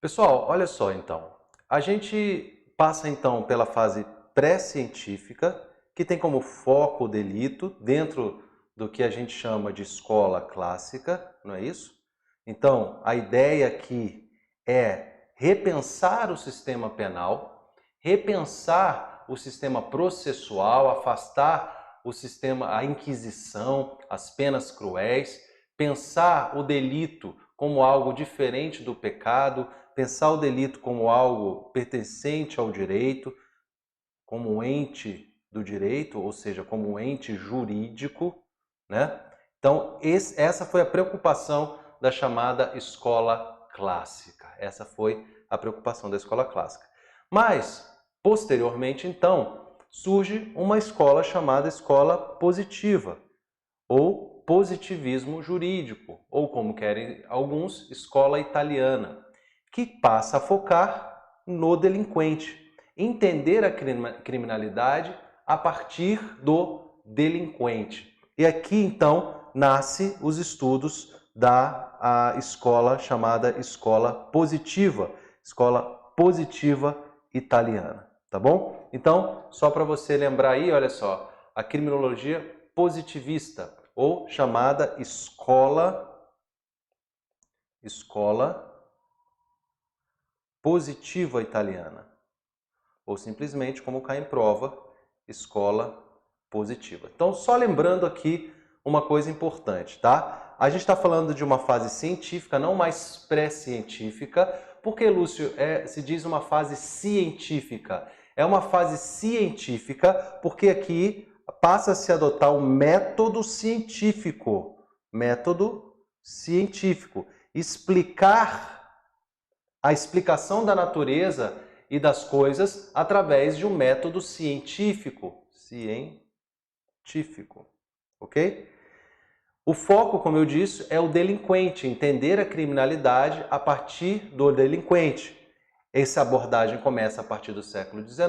Pessoal, olha só então. A gente passa então pela fase pré-científica, que tem como foco o delito, dentro do que a gente chama de escola clássica, não é isso? Então, a ideia aqui é repensar o sistema penal, repensar o sistema processual, afastar o sistema, a inquisição, as penas cruéis, pensar o delito como algo diferente do pecado, pensar o delito como algo pertencente ao direito, como um ente do direito, ou seja, como um ente jurídico, né? Então, essa foi a preocupação da chamada escola clássica. Essa foi a preocupação da escola clássica. Mas, posteriormente, então, surge uma escola chamada escola positiva, ou positivismo jurídico, ou como querem alguns, escola italiana, que passa a focar no delinquente, entender a criminalidade a partir do delinquente. E aqui então nasce os estudos da escola chamada escola positiva italiana, tá bom? Então, só para você lembrar aí, olha só, a criminologia positivista, ou chamada escola positiva italiana, ou simplesmente, como cai em prova, escola positiva. Então, só lembrando aqui uma coisa importante, tá? A gente está falando de uma fase científica, não mais pré-científica. Por que, Lúcio, se diz uma fase científica? É uma fase científica porque aqui passa a se adotar o método científico. Método científico. A explicação da natureza e das coisas através de um método científico. Ok? O foco, como eu disse, é o delinquente, entender a criminalidade a partir do delinquente. Essa abordagem começa a partir do século XIX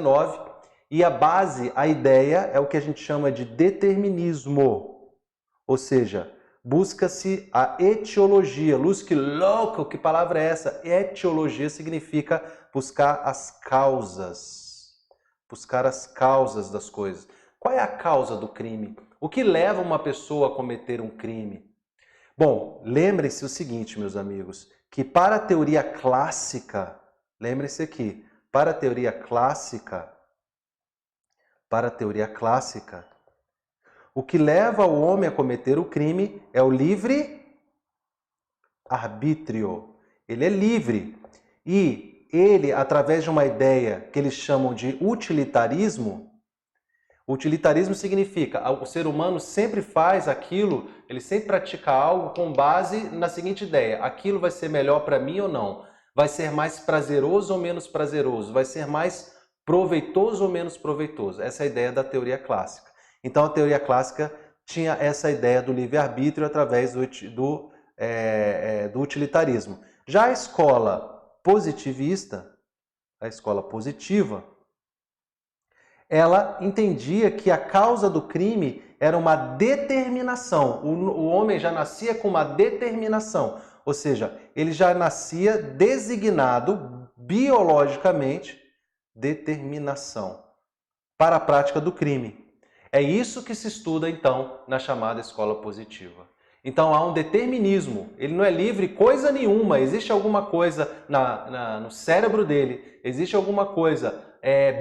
e a base, a ideia é o que a gente chama de determinismo, ou seja, busca-se a etiologia. Luz, que louco, que palavra é essa? Etiologia significa buscar as causas das coisas. Qual é a causa do crime? O que leva uma pessoa a cometer um crime? Bom, lembrem-se o seguinte, meus amigos, que para a teoria clássica, lembre-se aqui, para a teoria clássica, o que leva o homem a cometer o crime é o livre arbítrio. Ele é livre. E ele, através de uma ideia que eles chamam de utilitarismo significa o ser humano sempre faz aquilo, ele sempre pratica algo com base na seguinte ideia: aquilo vai ser melhor para mim ou não? Vai ser mais prazeroso ou menos prazeroso? Vai ser mais proveitoso ou menos proveitoso? Essa é a ideia da teoria clássica. Então a teoria clássica tinha essa ideia do livre-arbítrio através do utilitarismo. Já a escola positivista, a escola positiva, ela entendia que a causa do crime era uma determinação. O homem já nascia com uma determinação, ou seja, ele já nascia designado biologicamente, determinação para a prática do crime. É isso que se estuda então na chamada escola positiva. Então há um determinismo, ele não é livre coisa nenhuma, existe alguma coisa no cérebro dele, existe alguma coisa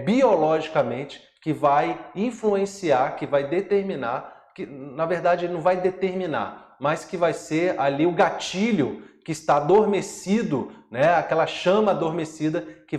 biologicamente que vai influenciar, que vai determinar, que na verdade ele não vai determinar, mas que vai ser ali o gatilho que está adormecido, né? Aquela chama adormecida que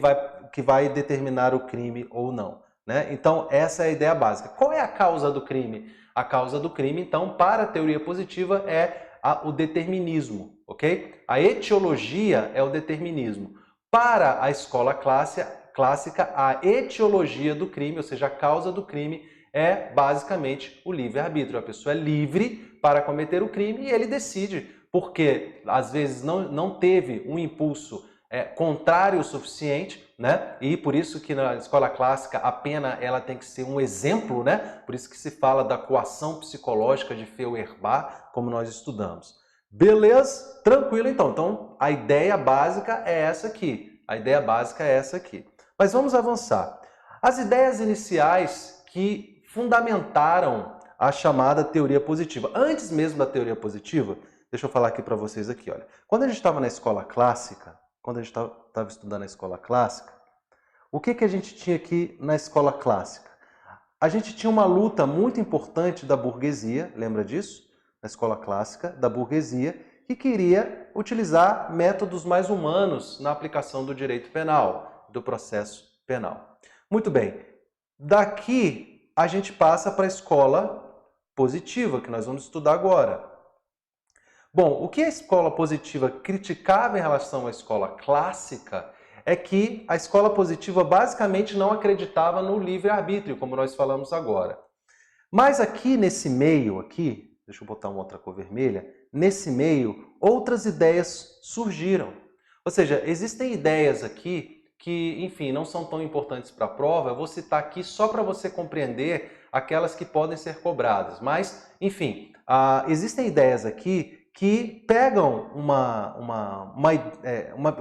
vai determinar o crime ou não. Né? Então essa é a ideia básica. Qual é a causa do crime? A causa do crime, então, para a teoria positiva é o determinismo, ok? A etiologia é o determinismo. Para a escola clássica, a etiologia do crime, ou seja, a causa do crime, é basicamente o livre-arbítrio. A pessoa é livre para cometer o crime e ele decide, porque às vezes não teve um impulso contrário o suficiente, né? E por isso que na escola clássica a pena ela tem que ser um exemplo, né? Por isso que se fala da coação psicológica de Feuerbach, como nós estudamos. Beleza? Tranquilo então. Então, a ideia básica é essa aqui. A ideia básica é essa aqui. Mas vamos avançar. As ideias iniciais que fundamentaram a chamada teoria positiva. Antes mesmo da teoria positiva, deixa eu falar aqui para vocês aqui, olha. Quando a gente estava na escola clássica, quando a gente estava estudando na escola clássica, o que a gente tinha aqui na escola clássica? A gente tinha uma luta muito importante da burguesia, lembra disso? Na escola clássica, da burguesia, que queria utilizar métodos mais humanos na aplicação do direito penal, do processo penal. Muito bem, daqui a gente passa para a escola positiva, que nós vamos estudar agora. Bom, o que a escola positiva criticava em relação à escola clássica é que a escola positiva basicamente não acreditava no livre-arbítrio, como nós falamos agora. Mas aqui nesse meio, aqui, deixa eu botar uma outra cor vermelha, nesse meio, outras ideias surgiram. Ou seja, existem ideias aqui que, enfim, não são tão importantes para a prova. Eu vou citar aqui só para você compreender aquelas que podem ser cobradas. Mas, enfim, existem ideias aqui que pegam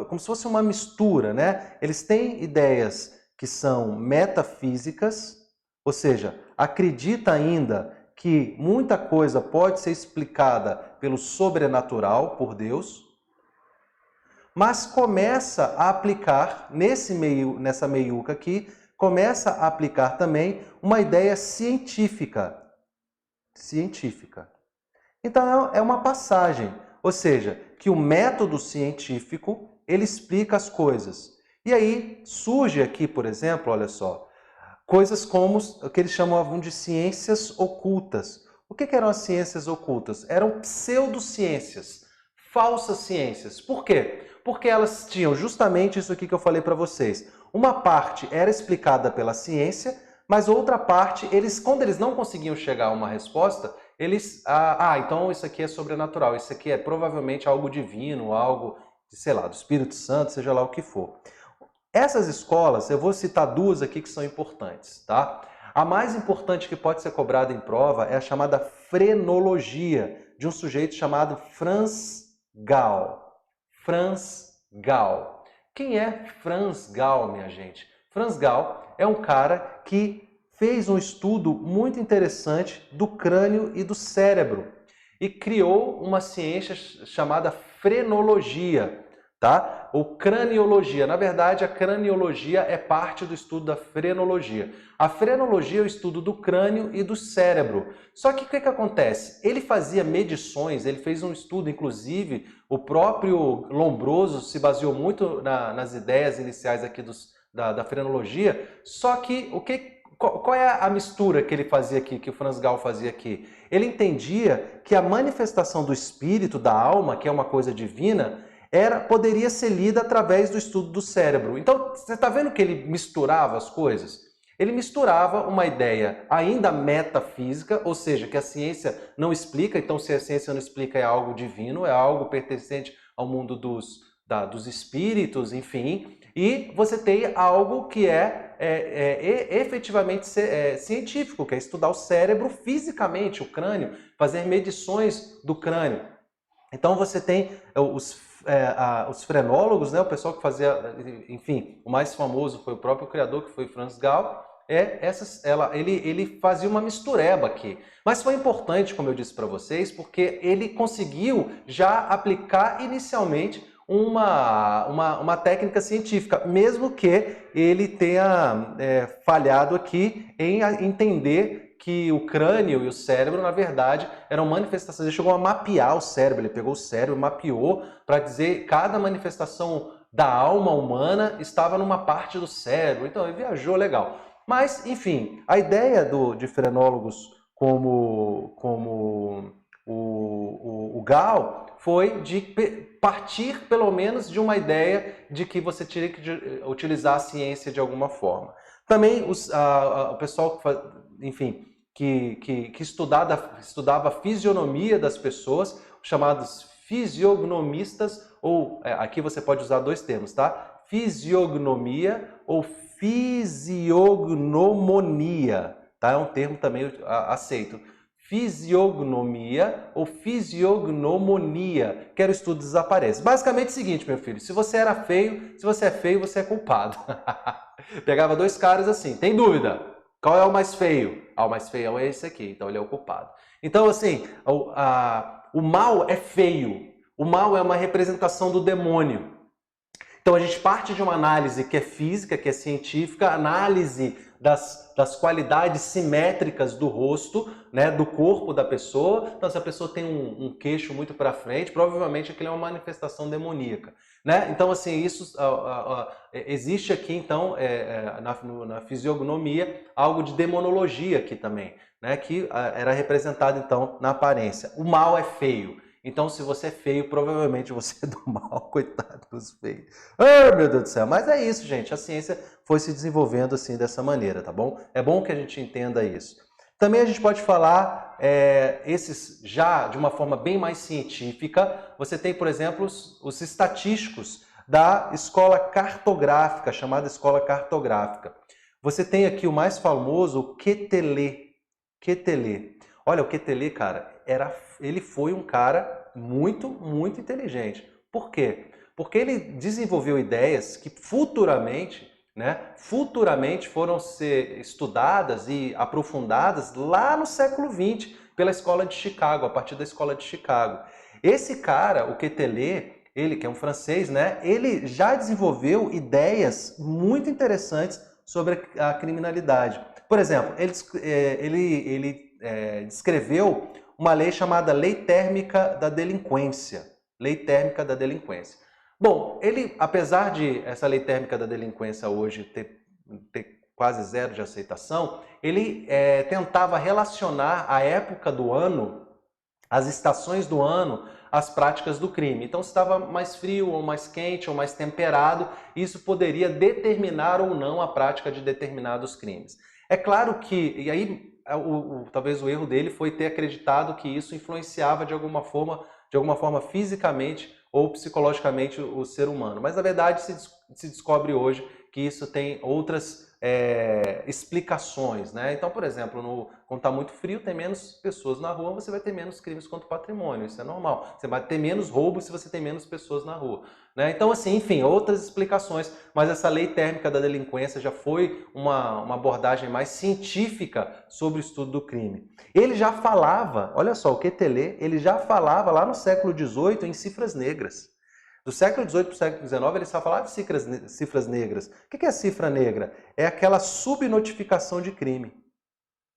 como se fosse uma mistura, né? Eles têm ideias que são metafísicas, ou seja, acredita ainda que muita coisa pode ser explicada pelo sobrenatural, por Deus, mas começa a aplicar, nessa meiuca aqui, começa a aplicar também uma ideia científica. Então é uma passagem, ou seja, que o método científico, ele explica as coisas. E aí surge aqui, por exemplo, olha só, coisas como o que eles chamavam de ciências ocultas. O que eram as ciências ocultas? Eram pseudociências, falsas ciências. Por quê? Porque elas tinham justamente isso aqui que eu falei para vocês. Uma parte era explicada pela ciência, mas outra parte, quando eles não conseguiam chegar a uma resposta, então isso aqui é sobrenatural, isso aqui é provavelmente algo divino, algo, sei lá, do Espírito Santo, seja lá o que for. Essas escolas, eu vou citar duas aqui que são importantes, tá? A mais importante que pode ser cobrada em prova é a chamada frenologia, de um sujeito chamado Franz Gall. Franz Gall. Quem é Franz Gall, minha gente? Franz Gall é um cara que fez um estudo muito interessante do crânio e do cérebro e criou uma ciência chamada frenologia, tá? Ou craniologia. Na verdade, a craniologia é parte do estudo da frenologia. A frenologia é o estudo do crânio e do cérebro. Só que o que acontece? Ele fazia medições, ele fez um estudo, inclusive, o próprio Lombroso se baseou muito nas ideias iniciais aqui da frenologia, só que qual é a mistura que ele fazia aqui, que o Franz Gall fazia aqui? Ele entendia que a manifestação do espírito, da alma, que é uma coisa divina, poderia ser lida através do estudo do cérebro. Então, você está vendo que ele misturava as coisas? Ele misturava uma ideia ainda metafísica, ou seja, que a ciência não explica, então se a ciência não explica é algo divino, é algo pertencente ao mundo dos espíritos, enfim, e você tem algo que efetivamente científico, que é estudar o cérebro fisicamente, o crânio, fazer medições do crânio. Então você tem os frenólogos, né, o pessoal que fazia, enfim, o mais famoso foi o próprio criador, que foi Franz Gall, ele fazia uma mistureba aqui. Mas foi importante, como eu disse para vocês, porque ele conseguiu já aplicar inicialmente uma técnica científica, mesmo que ele tenha falhado aqui em entender que o crânio e o cérebro, na verdade, eram manifestações. Ele chegou a mapear o cérebro, ele pegou o cérebro e mapeou para dizer que cada manifestação da alma humana estava numa parte do cérebro. Então, ele viajou legal. Mas, enfim, a ideia de frenólogos como o Gall foi de partir, pelo menos, de uma ideia de que você tinha que utilizar a ciência de alguma forma. Também o pessoal, enfim, que estudava a fisionomia das pessoas, chamados fisiognomistas, ou aqui você pode usar dois termos, tá? Fisiognomia ou fisiognomonia, tá? É um termo também aceito. fisiognomia ou fisiognomonia, que era o estudo dos aparências. Basicamente é o seguinte, meu filho, se você era feio, se você é feio, você é culpado. Pegava dois caras assim, tem dúvida? Qual é o mais feio? Ah, o mais feio é esse aqui, então ele é o culpado. Então, assim, o mal é feio. O mal é uma representação do demônio. Então a gente parte de uma análise que é física, que é científica, análise das qualidades simétricas do rosto, né, do corpo da pessoa. Então se a pessoa tem um queixo muito para frente, provavelmente aquilo é uma manifestação demoníaca. Né? Então assim, isso existe aqui então na fisiognomia algo de demonologia aqui também, né, que era representado então na aparência. O mal é feio. Então, se você é feio, provavelmente você é do mal, coitado dos feios. Ai, meu Deus do céu. Mas é isso, gente. A ciência foi se desenvolvendo assim dessa maneira, tá bom? É bom que a gente entenda isso. Também a gente pode falar, esses já de uma forma bem mais científica. Você tem, por exemplo, os estatísticos da escola cartográfica, chamada escola cartográfica. Você tem aqui o mais famoso, o Quetelet. Quetelet. Olha, o Quetelet, cara, ele foi um cara muito, muito inteligente. Por quê? Porque ele desenvolveu ideias que futuramente foram ser estudadas e aprofundadas lá no século XX pela escola de Chicago, a partir da escola de Chicago. Esse cara, o Quetelet, ele que é um francês, né? Ele já desenvolveu ideias muito interessantes sobre a criminalidade. Por exemplo, ele descreveu uma lei chamada Lei Térmica da Delinquência. Lei Térmica da Delinquência. Bom, ele, apesar de essa Lei Térmica da Delinquência hoje ter quase zero de aceitação, ele tentava relacionar a época do ano, as estações do ano, às práticas do crime. Então, se estava mais frio, ou mais quente, ou mais temperado, isso poderia determinar ou não a prática de determinados crimes. É claro que, e aí talvez o erro dele foi ter acreditado que isso influenciava de alguma forma fisicamente ou psicologicamente o ser humano. Mas na verdade se descobre hoje que isso tem outras explicações, né? Então, por exemplo, quando está muito frio, tem menos pessoas na rua, você vai ter menos crimes contra o patrimônio, isso é normal. Você vai ter menos roubos se você tem menos pessoas na rua, né? Então, assim, enfim, outras explicações, mas essa lei térmica da delinquência já foi uma abordagem mais científica sobre o estudo do crime. Ele já falava, olha só, o Quetelet, ele já falava lá no século XVIII em cifras negras. Do século XVIII para o século XIX, ele só falava de cifras negras. O que é cifra negra? É aquela subnotificação de crime.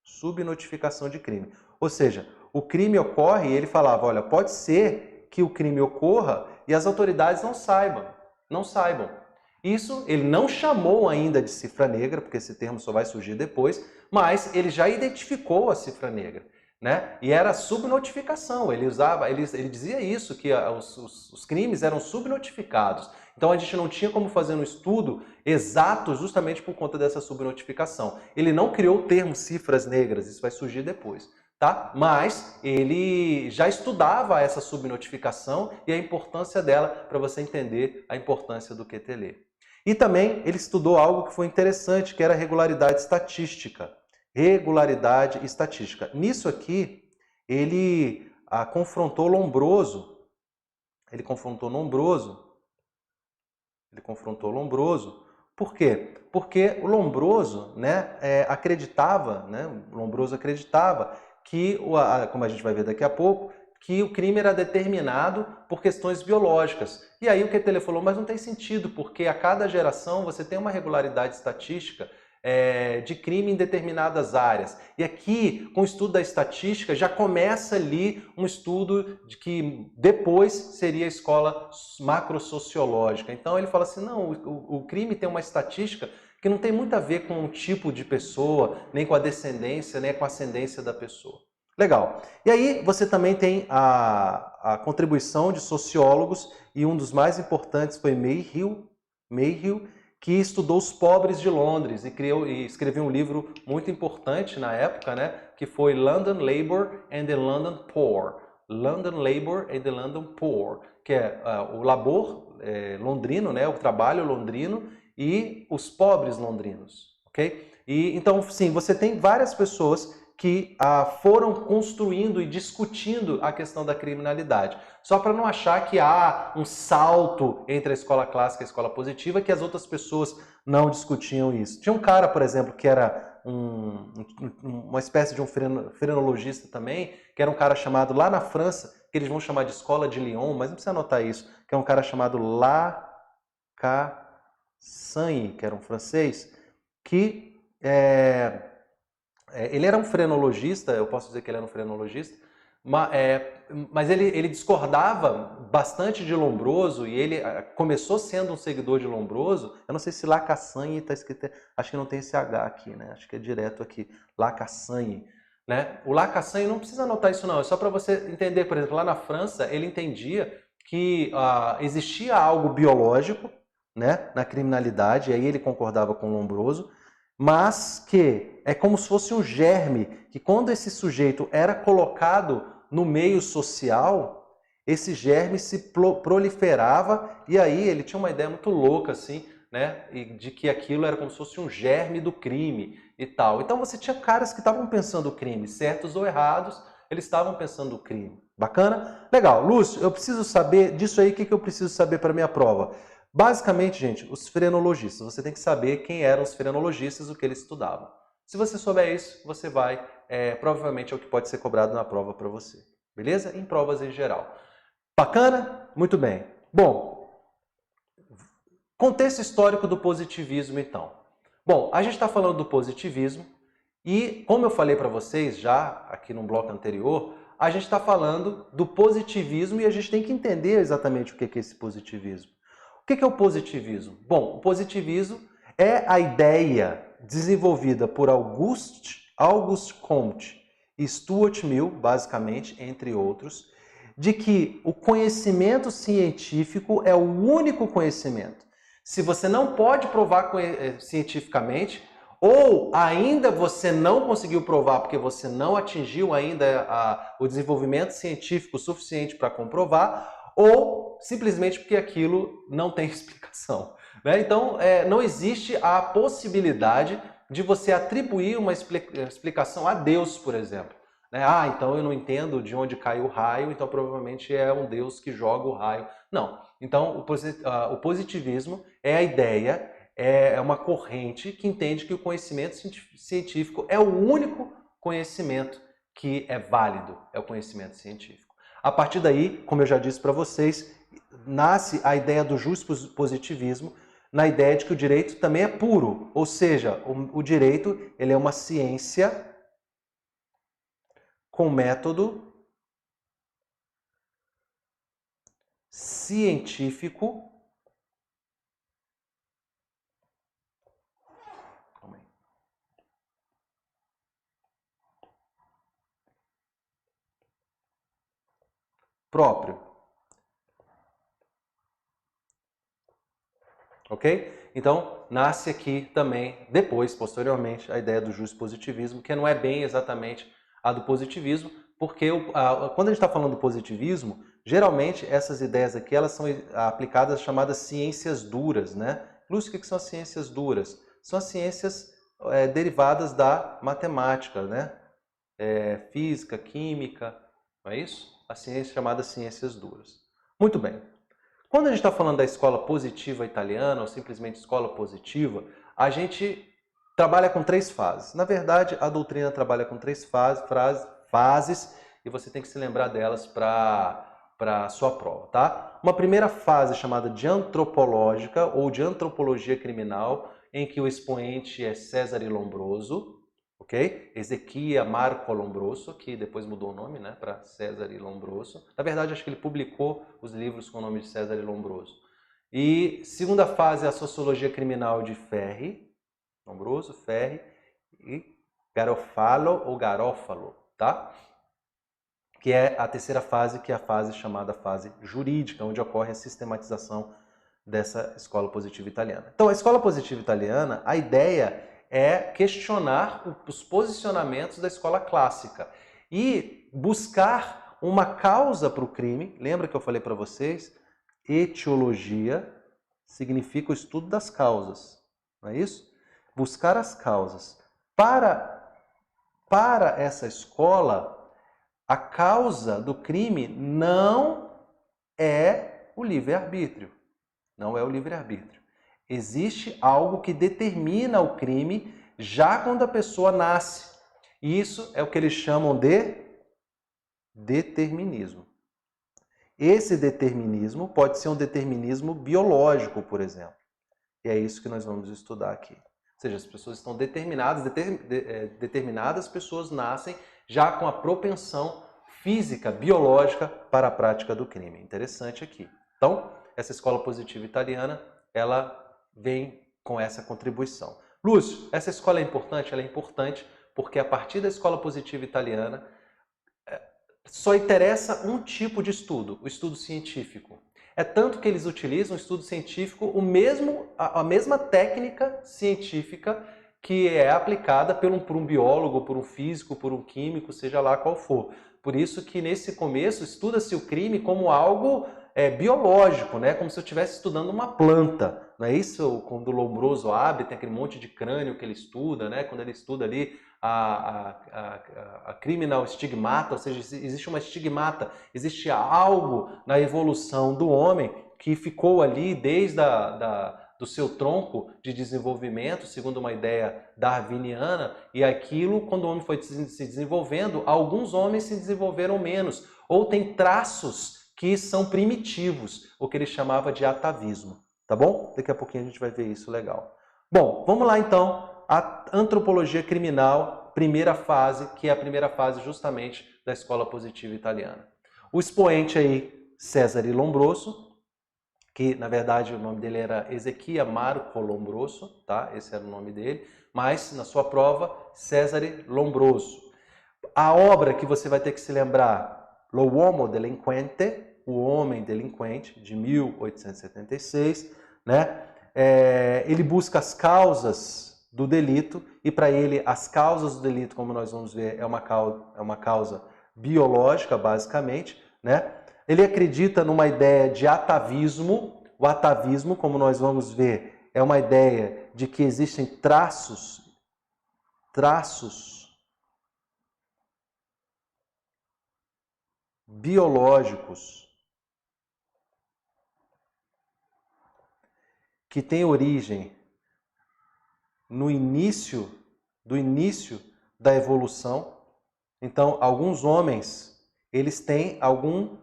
Subnotificação de crime. Ou seja, o crime ocorre e ele falava, olha, pode ser que o crime ocorra e as autoridades não saibam. Não saibam. Isso ele não chamou ainda de cifra negra, porque esse termo só vai surgir depois, mas ele já identificou a cifra negra. Né? E era subnotificação, ele dizia isso, que os crimes eram subnotificados. Então a gente não tinha como fazer um estudo exato justamente por conta dessa subnotificação. Ele não criou o termo cifras negras, isso vai surgir depois. Tá? Mas ele já estudava essa subnotificação e a importância dela para você entender a importância do Quetelet. E também ele estudou algo que foi interessante, que era a regularidade estatística. Regularidade estatística. Nisso aqui, ele confrontou Lombroso. Ele confrontou Lombroso. Por quê? Porque o Lombroso, acreditava que, como a gente vai ver daqui a pouco, que o crime era determinado por questões biológicas. E aí o Quetelet falou, mas não tem sentido, porque a cada geração você tem uma regularidade estatística de crime em determinadas áreas. E aqui, com o estudo da estatística, já começa ali um estudo de que depois seria a escola macrosociológica. Então ele fala assim, não, o crime tem uma estatística que não tem muito a ver com o tipo de pessoa, nem com a descendência, nem com a ascendência da pessoa. Legal. E aí você também tem a contribuição de sociólogos, e um dos mais importantes foi Mayhew, que estudou os pobres de Londres e escreveu um livro muito importante na época, né, que foi London Labour and the London Poor. London Labour and the London Poor, que é o labor londrino, né, o trabalho londrino e os pobres londrinos, ok? E então, sim, você tem várias pessoas que foram construindo e discutindo a questão da criminalidade. Só para não achar que há um salto entre a escola clássica e a escola positiva, que as outras pessoas não discutiam isso. Tinha um cara, por exemplo, que era uma espécie de um frenologista também, que era um cara chamado lá na França, que eles vão chamar de Escola de Lyon, mas não precisa anotar isso, que é um cara chamado Lacassagne, que era um francês, que ele era um frenologista, eu posso dizer que ele era um frenologista, mas ele discordava bastante de Lombroso e ele começou sendo um seguidor de Lombroso. Eu não sei se Lacassagne está escrito, acho que não tem esse H aqui, né? Acho que é direto aqui, Lacassagne. Né? O Lacassagne não precisa anotar isso não, é só para você entender, por exemplo, lá na França ele entendia que existia algo biológico, né, na criminalidade, e aí ele concordava com Lombroso, mas que é como se fosse um germe, que quando esse sujeito era colocado no meio social, esse germe se proliferava, e aí ele tinha uma ideia muito louca, assim, né, de que aquilo era como se fosse um germe do crime e tal. Então você tinha caras que estavam pensando o crime, certos ou errados, eles estavam pensando o crime. Bacana? Legal. Lúcio, eu preciso saber disso aí, o que eu preciso saber para minha prova? Basicamente, gente, os frenologistas. Você tem que saber quem eram os frenologistas, o que eles estudavam. Se você souber isso, você vai, provavelmente é o que pode ser cobrado na prova para você. Beleza? Em provas em geral. Bacana? Muito bem. Bom, contexto histórico do positivismo, então. Bom, a gente está falando do positivismo e, como eu falei para vocês já aqui no bloco anterior, a gente está falando do positivismo e a gente tem que entender exatamente o que é esse positivismo. O que é o positivismo? Bom, o positivismo é a ideia desenvolvida por Auguste Comte e Stuart Mill, basicamente, entre outros, de que o conhecimento científico é o único conhecimento. Se você não pode provar cientificamente, ou ainda você não conseguiu provar porque você não atingiu ainda o desenvolvimento científico suficiente para comprovar, ou simplesmente porque aquilo não tem explicação. Né? Então, não existe a possibilidade de você atribuir uma explicação a Deus, por exemplo. Né? Então eu não entendo de onde cai o raio, então provavelmente é um Deus que joga o raio. Não. Então, o positivismo é a ideia, é uma corrente que entende que o conhecimento científico é o único conhecimento que é válido, é o conhecimento científico. A partir daí, como eu já disse para vocês, nasce a ideia do positivismo, na ideia de que o direito também é puro, ou seja, o direito ele é uma ciência com método científico próprio. Ok? Então, nasce aqui também, depois, posteriormente, a ideia do positivismo, que não é bem exatamente a do positivismo, porque quando a gente está falando do positivismo, geralmente essas ideias aqui elas são aplicadas às chamadas ciências duras, né? Lúcio, o que são as ciências duras? São as ciências derivadas da matemática, né? Física, química, não é isso? A ciência chamada ciências duras. Muito bem. Quando a gente está falando da escola positiva italiana, ou simplesmente escola positiva, a gente trabalha com 3 fases. Na verdade, a doutrina trabalha com 3 fases e você tem que se lembrar delas para a sua prova, tá? Uma primeira fase chamada de antropológica ou de antropologia criminal, em que o expoente é Cesare Lombroso, ok? Ezequia Marco Lombroso, que depois mudou o nome, né, para Cesare Lombroso. Na verdade, acho que ele publicou os livros com o nome de Cesare Lombroso. E segunda fase é a sociologia criminal de Ferri, Lombroso, Ferri e Garofalo ou Garófalo, tá? Que é a terceira fase, que é a fase chamada fase jurídica, onde ocorre a sistematização dessa escola positiva italiana. Então, a escola positiva italiana, a ideia é questionar os posicionamentos da escola clássica e buscar uma causa para o crime. Lembra que eu falei para vocês? Etiologia significa o estudo das causas, não é isso? Buscar as causas para para essa escola, a causa do crime não é o livre-arbítrio. Não é o livre-arbítrio. Existe algo que determina o crime já quando a pessoa nasce. E isso é o que eles chamam de determinismo. Esse determinismo pode ser um determinismo biológico, por exemplo. E é isso que nós vamos estudar aqui. Ou seja, as pessoas estão determinadas, determinadas pessoas nascem já com a propensão física, biológica para a prática do crime. Interessante aqui. Então, essa escola positiva italiana, ela vem com essa contribuição. Lúcio, essa escola é importante? Ela é importante porque a partir da escola positiva italiana só interessa um tipo de estudo, o estudo científico. É tanto que eles utilizam o estudo científico, a mesma técnica científica que é aplicada por um biólogo, por um físico, por um químico, seja lá qual for. Por isso que nesse começo estuda-se o crime como algo biológico, né? Como se eu estivesse estudando uma planta. Não é isso? Quando o Lombroso abre, tem aquele monte de crânio que ele estuda, né? Quando ele estuda ali a criminal stigmata, ou seja, existe uma estigmata, existe algo na evolução do homem que ficou ali desde do seu tronco de desenvolvimento, segundo uma ideia darwiniana, e aquilo, quando o homem foi se desenvolvendo, alguns homens se desenvolveram menos, ou tem traços que são primitivos, o que ele chamava de atavismo, tá bom? Daqui a pouquinho a gente vai ver isso legal. Bom, vamos lá então, a antropologia criminal, primeira fase, que é a primeira fase justamente da escola positiva italiana. O expoente aí, Cesare Lombroso, que na verdade o nome dele era Ezechia Marco Lombroso, tá? Esse era o nome dele, mas na sua prova, Cesare Lombroso. A obra que você vai ter que se lembrar, L'Uomo Delinquente, O Homem Delinquente, de 1876, né? Ele busca as causas do delito e para ele as causas do delito, como nós vamos ver, é uma causa biológica, basicamente, né? Ele acredita numa ideia de atavismo. O atavismo, como nós vamos ver, é uma ideia de que existem traços biológicos que têm origem no início da evolução. Então, alguns homens, eles têm algum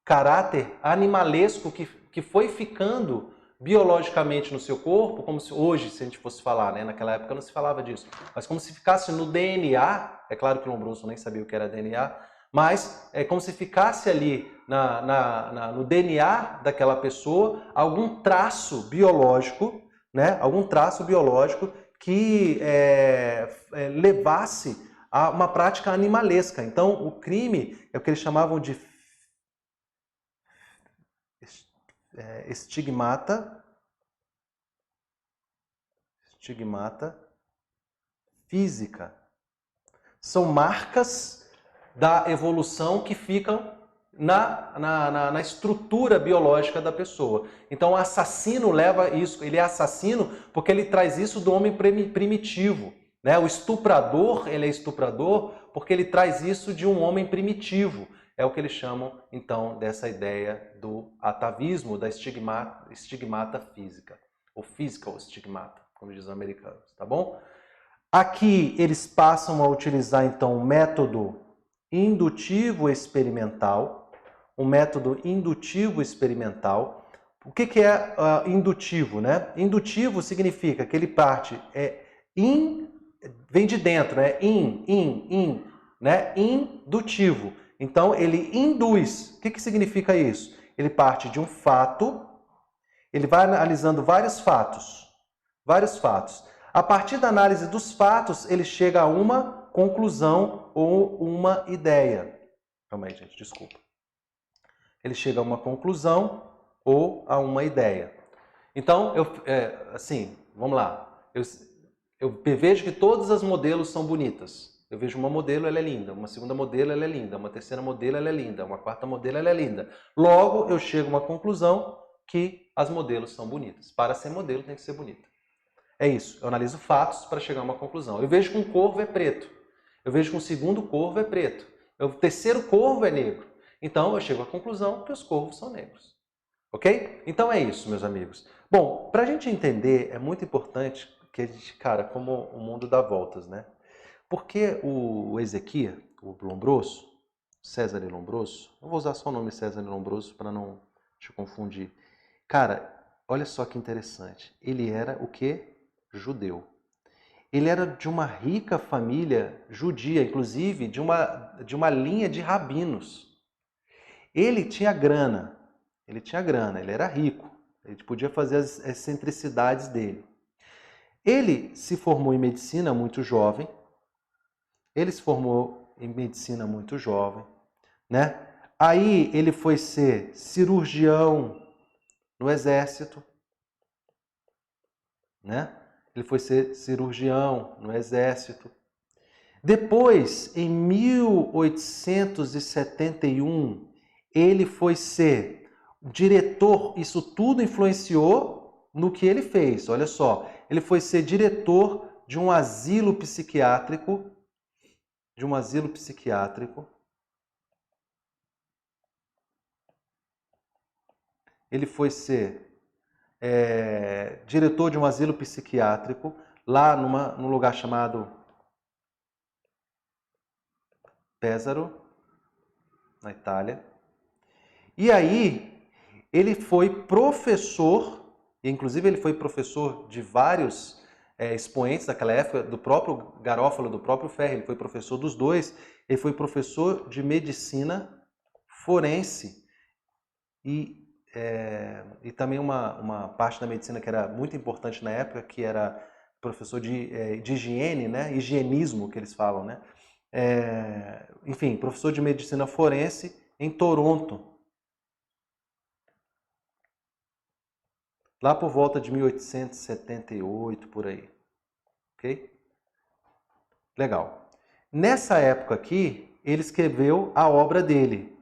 caráter animalesco que foi ficando biologicamente no seu corpo, como se hoje, se a gente fosse falar, né? Naquela época não se falava disso, mas como se ficasse no DNA, é claro que o Lombroso nem sabia o que era DNA, mas é como se ficasse ali no DNA daquela pessoa algum traço biológico, né? Algum traço biológico que levasse a uma prática animalesca. Então, o crime é o que eles chamavam de estigmata física. São marcas da evolução que ficam na estrutura biológica da pessoa. Então o assassino leva isso, ele é assassino porque ele traz isso do homem primitivo. Né? O estuprador, ele é estuprador porque ele traz isso de um homem primitivo. É o que eles chamam, então, dessa ideia do atavismo, da estigmata física. Ou physical stigmata, como dizem os americanos, tá bom? Aqui eles passam a utilizar, então, um método indutivo experimental. Um método indutivo experimental. O que é indutivo, né? Indutivo significa que ele parte, vem de dentro, né? Né? Indutivo. Então, ele induz. O que significa isso? Ele parte de um fato, ele vai analisando vários fatos. A partir da análise dos fatos, ele chega a uma conclusão ou uma ideia. Calma aí, gente, desculpa. Ele chega a uma conclusão ou a uma ideia. Então, assim, vamos lá. Eu vejo que todas as modelos são bonitas. Eu vejo uma modelo, ela é linda. Uma segunda modelo, ela é linda. Uma terceira modelo, ela é linda. Uma quarta modelo, ela é linda. Logo, eu chego a uma conclusão que as modelos são bonitas. Para ser modelo, tem que ser bonita. É isso. Eu analiso fatos para chegar a uma conclusão. Eu vejo que um corvo é preto. Eu vejo que um segundo corvo é preto. O terceiro corvo é negro. Então eu chego à conclusão que os corvos são negros. Ok? Então é isso, meus amigos. Bom, para a gente entender, é muito importante que a gente, cara, como o mundo dá voltas, né? Porque o Ezequias, o Lombroso, César Lombroso, eu vou usar só o nome César Lombroso para não te confundir. Cara, olha só que interessante. Ele era o quê? Judeu. Ele era de uma rica família judia, inclusive de uma linha de rabinos. Ele tinha grana, ele era rico, ele podia fazer as excentricidades dele. Ele se formou em medicina muito jovem, né? Aí ele foi ser cirurgião no exército, né? Ele foi ser cirurgião no exército. Depois, em 1871, ele foi ser diretor. Isso tudo influenciou no que ele fez. Olha só, ele foi ser diretor de um asilo psiquiátrico, Ele foi ser diretor de um asilo psiquiátrico lá num lugar chamado Pesaro, na Itália. E aí ele foi professor, inclusive ele foi professor de vários expoentes daquela época, do próprio Garófalo, do próprio Ferri, ele foi professor dos dois. Ele foi professor de medicina forense e também uma parte da medicina que era muito importante na época, que era professor de higiene, né? Higienismo, que eles falam, né? Enfim, professor de medicina forense em Toronto, lá por volta de 1878, por aí. Ok? Legal. Nessa época aqui, ele escreveu a obra dele,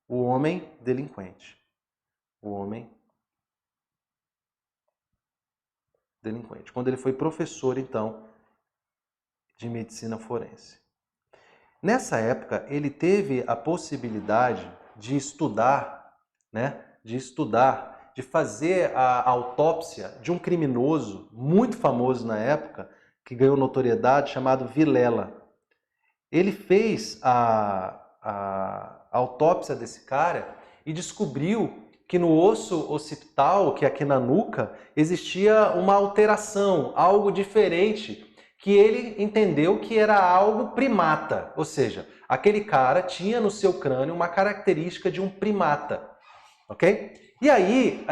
O Homem Delinquente. O Homem Delinquente. Quando ele foi professor, então, de medicina forense. Nessa época, ele teve a possibilidade de estudar, né? De fazer a autópsia de um criminoso muito famoso na época, que ganhou notoriedade, chamado Vilela. Ele fez a autópsia desse cara e descobriu que no osso occipital, que é aqui na nuca, existia uma alteração, algo diferente, que ele entendeu que era algo primata. Ou seja, aquele cara tinha no seu crânio uma característica de um primata. Ok? E aí,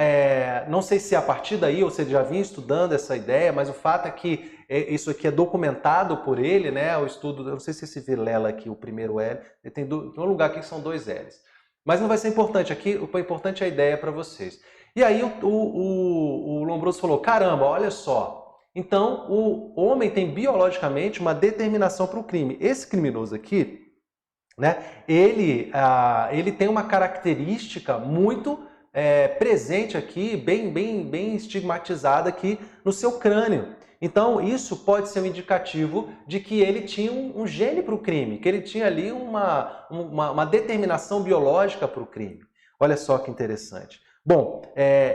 não sei se a partir daí você já vinha estudando essa ideia, mas o fato é que isso aqui é documentado por ele, né? O estudo, eu não sei se esse Vilela aqui, o primeiro L, tem um lugar aqui que são dois L's. Mas não vai ser importante aqui, o importante é a ideia para vocês. E aí o Lombroso falou, caramba, olha só, então o homem tem biologicamente uma determinação para o crime. Esse criminoso aqui, né, ele tem uma característica muito presente aqui, bem estigmatizada aqui no seu crânio. Então, isso pode ser um indicativo de que ele tinha um gene para o crime, que ele tinha ali uma determinação biológica para o crime. Olha só que interessante. Bom,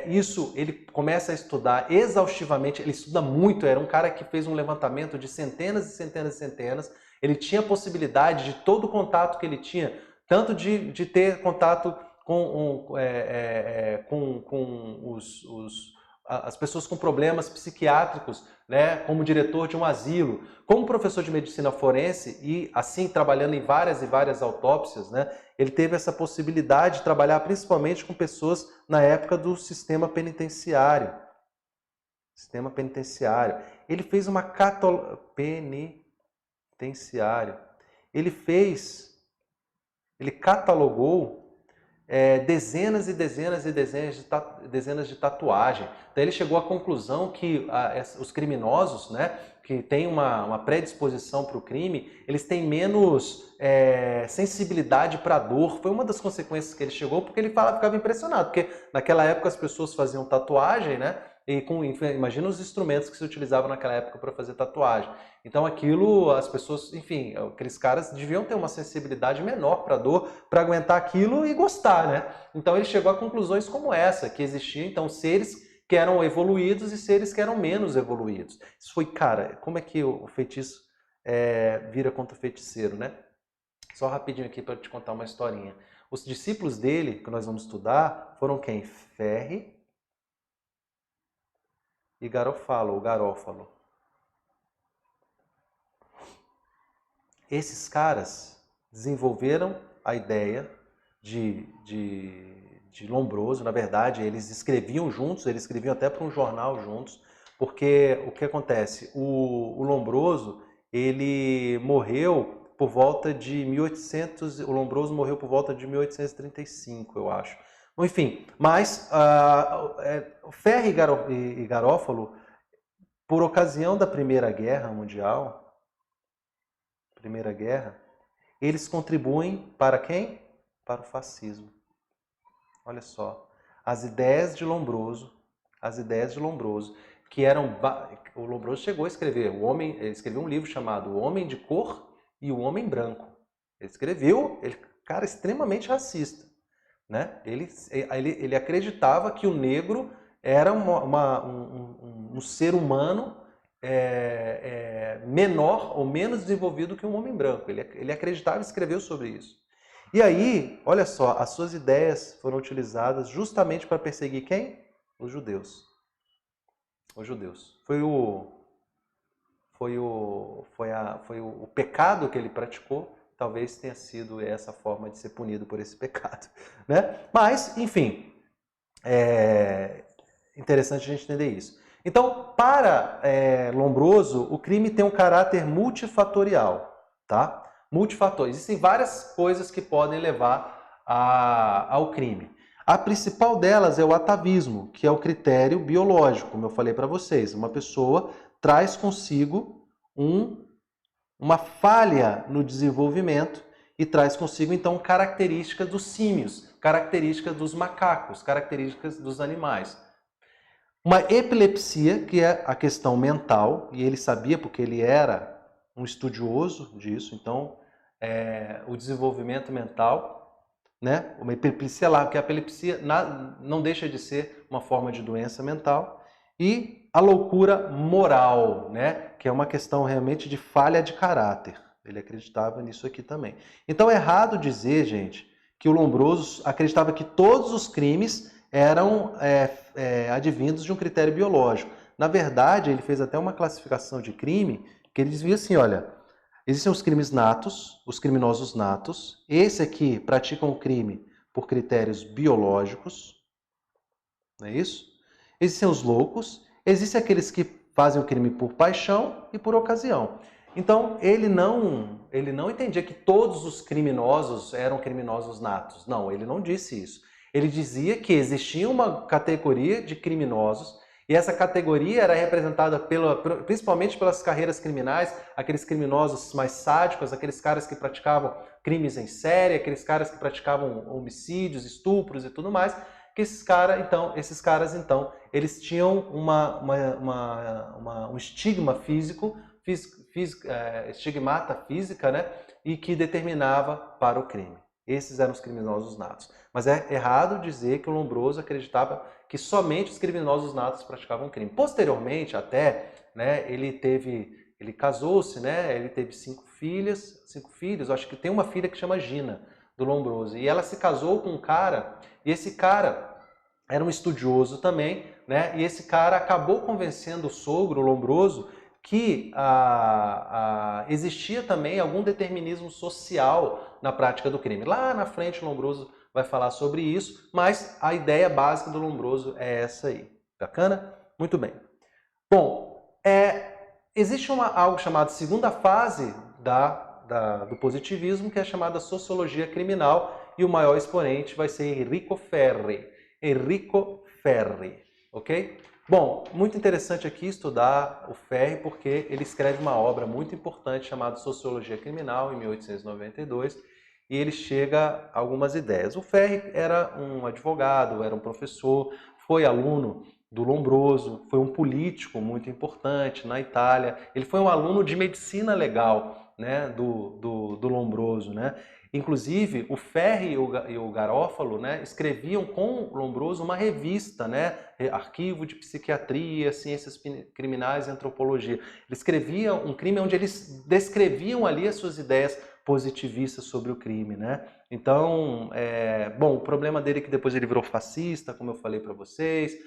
isso ele começa a estudar exaustivamente, ele estuda muito, era um cara que fez um levantamento de centenas e centenas e centenas, ele tinha a possibilidade de todo o contato que ele tinha, tanto de ter contato com as pessoas com problemas psiquiátricos, né, como diretor de um asilo, como professor de medicina forense e assim trabalhando em várias e várias autópsias, né, ele teve essa possibilidade de trabalhar principalmente com pessoas na época do sistema penitenciário. Ele fez uma ele catalogou dezenas e dezenas e dezenas de tatuagem. Daí ele chegou à conclusão que os criminosos, né, que têm uma predisposição para o crime, eles têm menos sensibilidade para a dor. Foi uma das consequências que ele chegou, porque ele ficava impressionado, porque naquela época as pessoas faziam tatuagem, né, e imagina os instrumentos que se utilizavam naquela época para fazer tatuagem. Então aquilo, as pessoas, enfim, aqueles caras deviam ter uma sensibilidade menor para dor, para aguentar aquilo e gostar, né? Então ele chegou a conclusões como essa, que existiam então seres que eram evoluídos e seres que eram menos evoluídos. Isso foi, cara, como é que o feitiço vira contra o feiticeiro, né? Só rapidinho aqui para te contar uma historinha. Os discípulos dele, que nós vamos estudar, foram quem? Ferri e Garofalo, ou Garófalo. Esses caras desenvolveram a ideia de Lombroso. Na verdade, eles escreviam juntos, eles escreviam até para um jornal juntos, porque o que acontece? O Lombroso, ele morreu por volta de 1800, o Lombroso morreu por volta de 1835, eu acho. Enfim, mas Ferri e Garófalo, por ocasião da Primeira Guerra Mundial, eles contribuem para quem? Para o fascismo. Olha só, as ideias de Lombroso, que eram... O Lombroso chegou a escrever, ele escreveu um livro chamado O Homem de Cor e o Homem Branco. Ele escreveu, cara extremamente racista, né? Ele acreditava que o negro era um ser humano menor ou menos desenvolvido que um homem branco. Ele acreditava e escreveu sobre isso. E aí, olha só, as suas ideias foram utilizadas justamente para perseguir quem? Os judeus. Os judeus. Foi o pecado que ele praticou, talvez tenha sido essa forma de ser punido por esse pecado, né? Mas, enfim, é interessante a gente entender isso. Então, para Lombroso, o crime tem um caráter multifatorial, tá? Multifator. Existem várias coisas que podem levar ao crime. A principal delas é o atavismo, que é o critério biológico, como eu falei para vocês. Uma pessoa traz consigo uma falha no desenvolvimento e traz consigo, então, características dos símios, características dos macacos, características dos animais. Uma epilepsia, que é a questão mental, e ele sabia porque ele era um estudioso disso, então, o desenvolvimento mental, né? Uma epilepsia lá, porque a epilepsia não deixa de ser uma forma de doença mental, e a loucura moral, né? Que é uma questão realmente de falha de caráter. Ele acreditava nisso aqui também. Então é errado dizer, gente, que o Lombroso acreditava que todos os crimes eram advindos de um critério biológico. Na verdade, ele fez até uma classificação de crime, que ele dizia assim, olha, existem os crimes natos, os criminosos natos, esse aqui praticam o crime por critérios biológicos, não é isso? Existem os loucos, existem aqueles que fazem o crime por paixão e por ocasião. Então, ele não entendia que todos os criminosos eram criminosos natos. Não, ele não disse isso. Ele dizia que existia uma categoria de criminosos e essa categoria era representada principalmente pelas carreiras criminais, aqueles criminosos mais sádicos, aqueles caras que praticavam crimes em série, aqueles caras que praticavam homicídios, estupros e tudo mais, que esses caras, eles tinham um estigma físico, estigmata física, né? E que determinava para o crime. Esses eram os criminosos natos. Mas é errado dizer que o Lombroso acreditava que somente os criminosos natos praticavam crime. Posteriormente, até, né, ele casou-se, né? Ele teve 5 filhos, acho que tem uma filha que chama Gina, do Lombroso. E ela se casou com um cara, e esse cara era um estudioso também, né? E esse cara acabou convencendo o sogro, o Lombroso, que existia também algum determinismo social na prática do crime. Lá na frente o Lombroso vai falar sobre isso, mas a ideia básica do Lombroso é essa aí. Bacana? Muito bem. Bom, existe algo chamado segunda fase do positivismo, que é chamada sociologia criminal, e o maior exponente vai ser Enrico Ferri. Ok? Bom, muito interessante aqui estudar o Ferri, porque ele escreve uma obra muito importante chamada Sociologia Criminal, em 1892, e ele chega a algumas ideias. O Ferri era um advogado, era um professor, foi aluno do Lombroso, foi um político muito importante na Itália, ele foi um aluno de medicina legal, né, do Lombroso, né? Inclusive, o Ferri e o Garofalo, né, escreviam com o Lombroso uma revista, né, Arquivo de Psiquiatria, Ciências Criminais e Antropologia. Eles escreviam um crime onde eles descreviam ali as suas ideias positivistas sobre o crime, né? Então, bom, o problema dele é que depois ele virou fascista, como eu falei para vocês,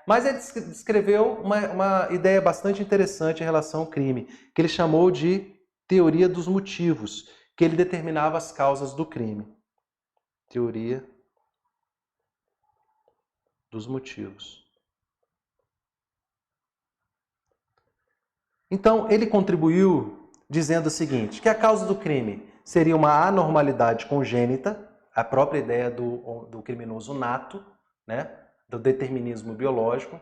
mas ele descreveu uma ideia bastante interessante em relação ao crime, que ele chamou de teoria dos motivos, que ele determinava as causas do crime. Teoria dos motivos. Então, ele contribuiu dizendo o seguinte, que a causa do crime seria uma anormalidade congênita, a própria ideia do criminoso nato, né, do determinismo biológico,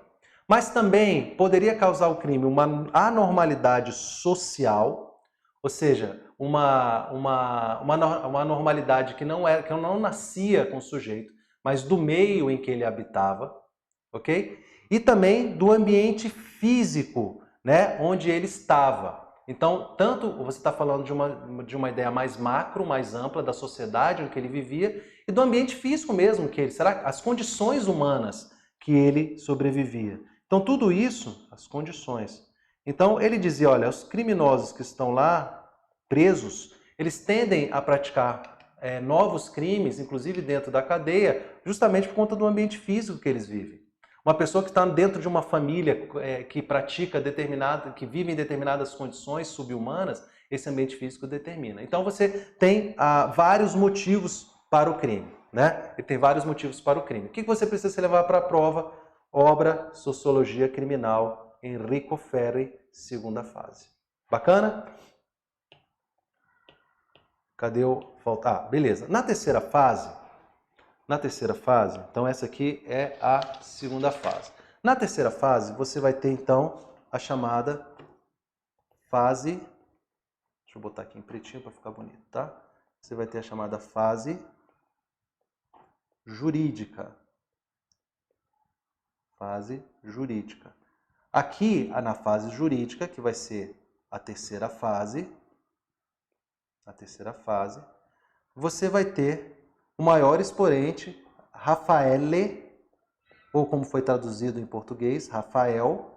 mas também poderia causar o crime uma anormalidade social, ou seja, uma normalidade que não nascia com o sujeito, mas do meio em que ele habitava, ok? E também do ambiente físico, né, onde ele estava. Então, tanto você está falando de uma ideia mais macro, mais ampla da sociedade em que ele vivia e do ambiente físico mesmo, as condições humanas que ele sobrevivia. Então, tudo isso, as condições. Então, ele dizia, olha, os criminosos que estão lá presos, eles tendem a praticar novos crimes, inclusive dentro da cadeia, justamente por conta do ambiente físico que eles vivem. Uma pessoa que está dentro de uma família que pratica que vive em determinadas condições subhumanas, esse ambiente físico determina. Então você tem vários motivos para o crime, né? E tem vários motivos para o crime. O que você precisa levar para a prova? Obra Sociologia Criminal, Enrico Ferri, segunda fase. Bacana? Cadê o... beleza. Na terceira fase, então essa aqui é a segunda fase. Na terceira fase, você vai ter então a chamada fase... Deixa eu botar aqui em pretinho para ficar bonito, tá? Você vai ter a chamada fase jurídica. Fase jurídica. Aqui, na fase jurídica, que vai ser a terceira fase, você vai ter o maior expoente, Raffaele, ou como foi traduzido em português, Rafael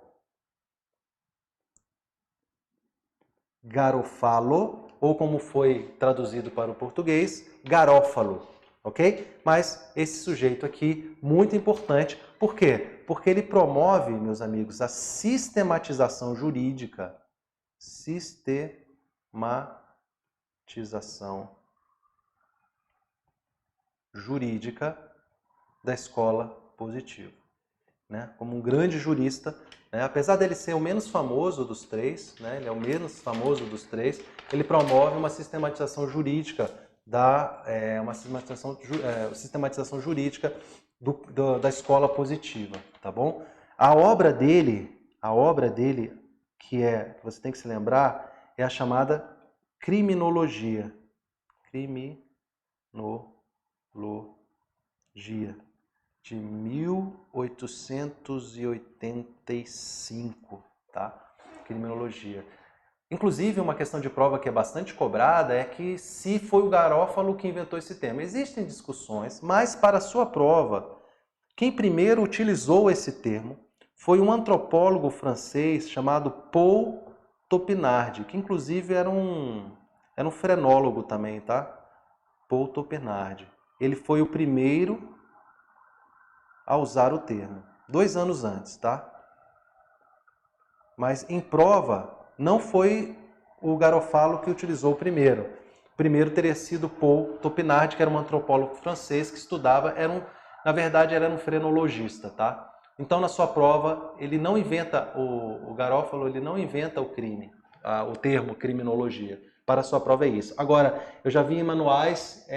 Garofalo, ou como foi traduzido para o português, Garófalo, ok? Mas esse sujeito aqui, muito importante, por quê? Porque ele promove, meus amigos, a sistematização jurídica. Sistematização jurídica da escola positiva, né? Como um grande jurista, né? Apesar dele ser o menos famoso dos três, né? Ele é o menos famoso dos três, ele promove uma sistematização jurídica sistematização jurídica da escola positiva, tá bom? A obra dele que você tem que se lembrar, é a chamada criminologia. De 1885, tá? Criminologia. Inclusive, uma questão de prova que é bastante cobrada é que se foi o Garófalo que inventou esse termo. Existem discussões, mas para a sua prova, quem primeiro utilizou esse termo foi um antropólogo francês chamado Paul Topinard, que inclusive era um frenólogo também, tá? Paul Topinard. Ele foi o primeiro a usar o termo, 2 anos antes, tá? Mas em prova, não foi o Garofalo que utilizou o primeiro. O primeiro teria sido Paul Topinard, que era um antropólogo francês que estudava, na verdade era um frenologista, tá? Então na sua prova, ele não inventa, o Garofalo, ele não inventa o crime, o termo criminologia. Para a sua prova é isso. Agora, eu já vi em manuais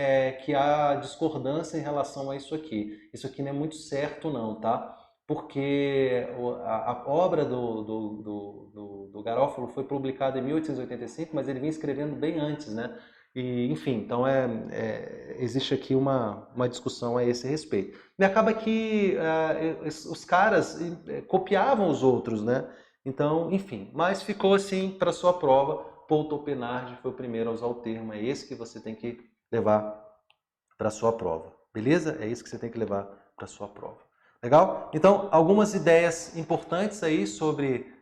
que há discordância em relação a isso aqui. Isso aqui não é muito certo não, tá? Porque a obra do Garofalo foi publicada em 1885, mas ele vinha escrevendo bem antes, né? E, enfim, então existe aqui uma discussão a esse respeito. E acaba que os caras copiavam os outros, né? Então, enfim, mas ficou assim para sua prova. Paul Topinard foi o primeiro a usar o termo. É esse que você tem que levar para sua prova. Beleza? É isso que você tem que levar para sua prova. Legal? Então, algumas ideias importantes aí sobre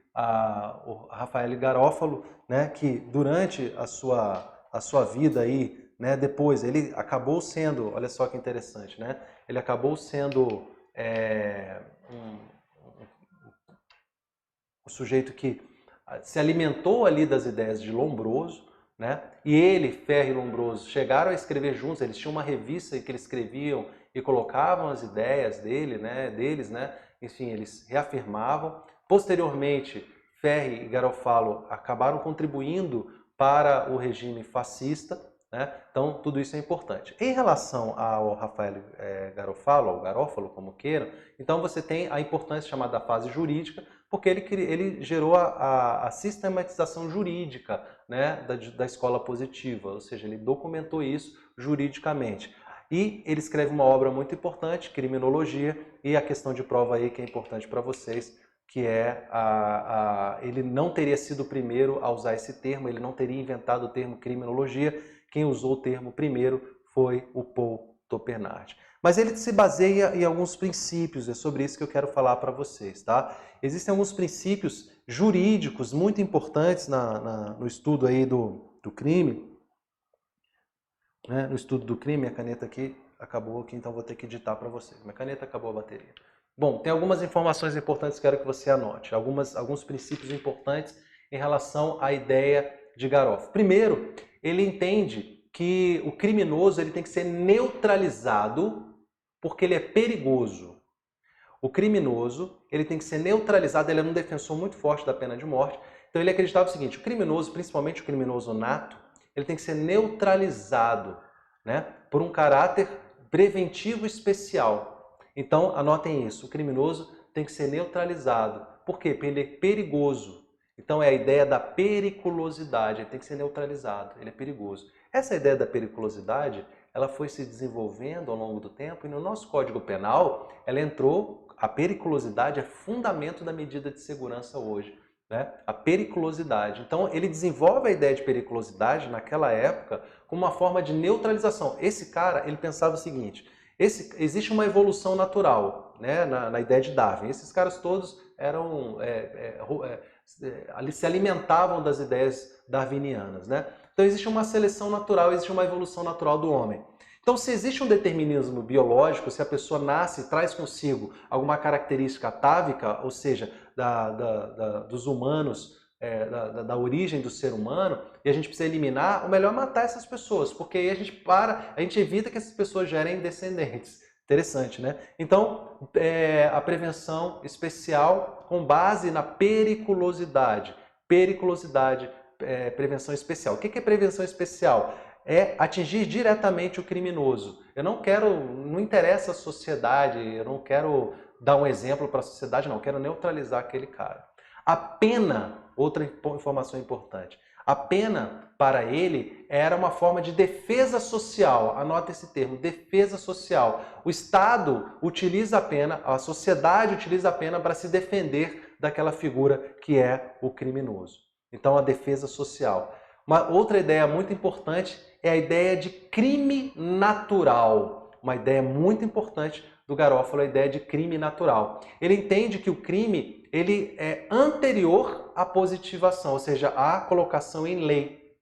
o Rafael Garofalo, né, que durante a sua vida aí, né, depois ele acabou sendo, olha só que interessante, né, ele acabou sendo um sujeito que se alimentou ali das ideias de Lombroso, né? E ele, Ferri e Lombroso, chegaram a escrever juntos, eles tinham uma revista em que eles escreviam e colocavam as ideias deles, né? Enfim, eles reafirmavam. Posteriormente, Ferri e Garofalo acabaram contribuindo para o regime fascista, né? Então, tudo isso é importante. Em relação ao Rafael Garofalo, ao Garofalo, como queiram, então você tem a importância chamada fase jurídica, porque ele gerou a sistematização jurídica, né, da escola positiva, ou seja, ele documentou isso juridicamente. E ele escreve uma obra muito importante, Criminologia, e a questão de prova aí que é importante para vocês, que é ele não teria sido o primeiro a usar esse termo, ele não teria inventado o termo criminologia, quem usou o termo primeiro foi o Paul Topinard. Mas ele se baseia em alguns princípios, é sobre isso que eu quero falar para vocês, tá? Existem alguns princípios jurídicos muito importantes no estudo aí do crime, né? No estudo do crime, a caneta aqui acabou aqui, então vou ter que digitar para vocês. Minha caneta acabou a bateria. Bom, tem algumas informações importantes que quero que você anote, alguns princípios importantes em relação à ideia de Garofalo. Primeiro, ele entende que o criminoso ele tem que ser neutralizado porque ele é perigoso. O criminoso ele tem que ser neutralizado, ele é um defensor muito forte da pena de morte, então ele acreditava o seguinte, o criminoso, principalmente o criminoso nato, ele tem que ser neutralizado, né, por um caráter preventivo especial. Então, anotem isso, o criminoso tem que ser neutralizado. Por quê? Porque ele é perigoso. Então, é a ideia da periculosidade, ele tem que ser neutralizado, ele é perigoso. Essa ideia da periculosidade, ela foi se desenvolvendo ao longo do tempo e no nosso Código Penal, ela entrou, a periculosidade é fundamento da medida de segurança hoje, né? A periculosidade. Então, ele desenvolve a ideia de periculosidade naquela época como uma forma de neutralização. Esse cara, ele pensava o seguinte, existe uma evolução natural, né? na ideia de Darwin. Esses caras todos eram se alimentavam das ideias darwinianas, né? Então existe uma seleção natural, existe uma evolução natural do homem. Então, se existe um determinismo biológico, se a pessoa nasce e traz consigo alguma característica atávica, ou seja, dos humanos, da origem do ser humano, e a gente precisa eliminar, o melhor é matar essas pessoas, porque aí a gente evita que essas pessoas gerem descendentes. Interessante, né? Então, a prevenção especial com base na periculosidade. Periculosidade, prevenção especial. O que é prevenção especial? É atingir diretamente o criminoso. Não interessa a sociedade, eu não quero dar um exemplo para a sociedade, não, eu quero neutralizar aquele cara. A pena, outra informação importante, a pena para ele era uma forma de defesa social, anota esse termo, defesa social. O Estado utiliza a pena, a sociedade utiliza a pena para se defender daquela figura que é o criminoso. Então, a defesa social. Uma outra ideia muito importante é a ideia de crime natural. Uma ideia muito importante do Garofalo, a ideia de crime natural. Ele entende que o crime ele é anterior à positivação, ou seja, à colocação em lei.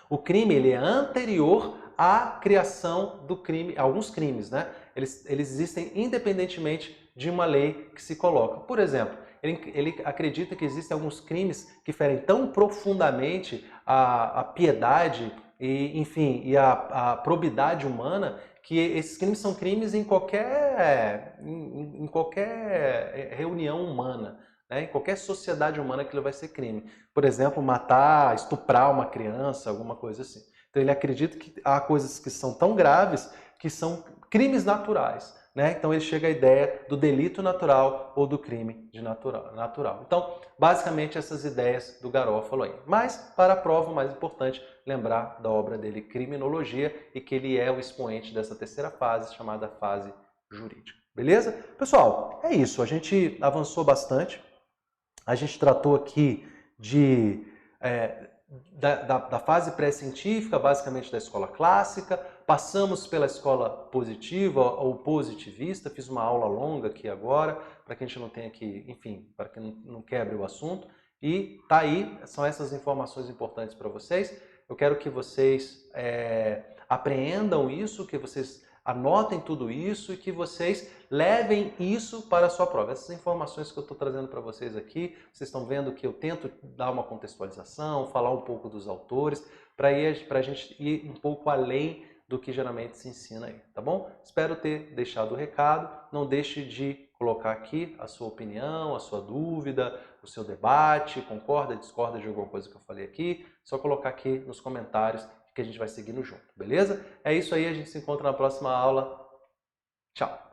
O crime ele é anterior à criação do crime, alguns crimes, né? Eles existem independentemente de uma lei que se coloca. Por exemplo, ele acredita que existem alguns crimes que ferem tão profundamente a piedade e, enfim, e a probidade humana que esses crimes são crimes em qualquer reunião humana, né? Em qualquer sociedade humana aquilo vai ser crime. Por exemplo, matar, estuprar uma criança, alguma coisa assim. Então ele acredita que há coisas que são tão graves que são crimes naturais. né? Então ele chega à ideia do delito natural ou do crime de natural. Então, basicamente essas ideias do Garofalo aí. Mas, para a prova, o mais importante, lembrar da obra dele Criminologia e que ele é o expoente dessa terceira fase, chamada fase jurídica. Beleza? Pessoal, é isso. A gente avançou bastante. A gente tratou aqui da fase pré-científica, basicamente da escola clássica, passamos pela escola positiva ou positivista, fiz uma aula longa aqui agora, para que a gente não tenha que, enfim, para que não quebre o assunto. E tá aí, são essas informações importantes para vocês. Eu quero que vocês apreendam isso, que vocês anotem tudo isso e que vocês levem isso para a sua prova. Essas informações que eu estou trazendo para vocês aqui, vocês estão vendo que eu tento dar uma contextualização, falar um pouco dos autores, para a gente ir um pouco além do que geralmente se ensina aí, tá bom? Espero ter deixado o recado. Não deixe de colocar aqui a sua opinião, a sua dúvida, o seu debate, concorda, discorda de alguma coisa que eu falei aqui, só colocar aqui nos comentários que a gente vai seguindo junto, beleza? É isso aí, a gente se encontra na próxima aula. Tchau!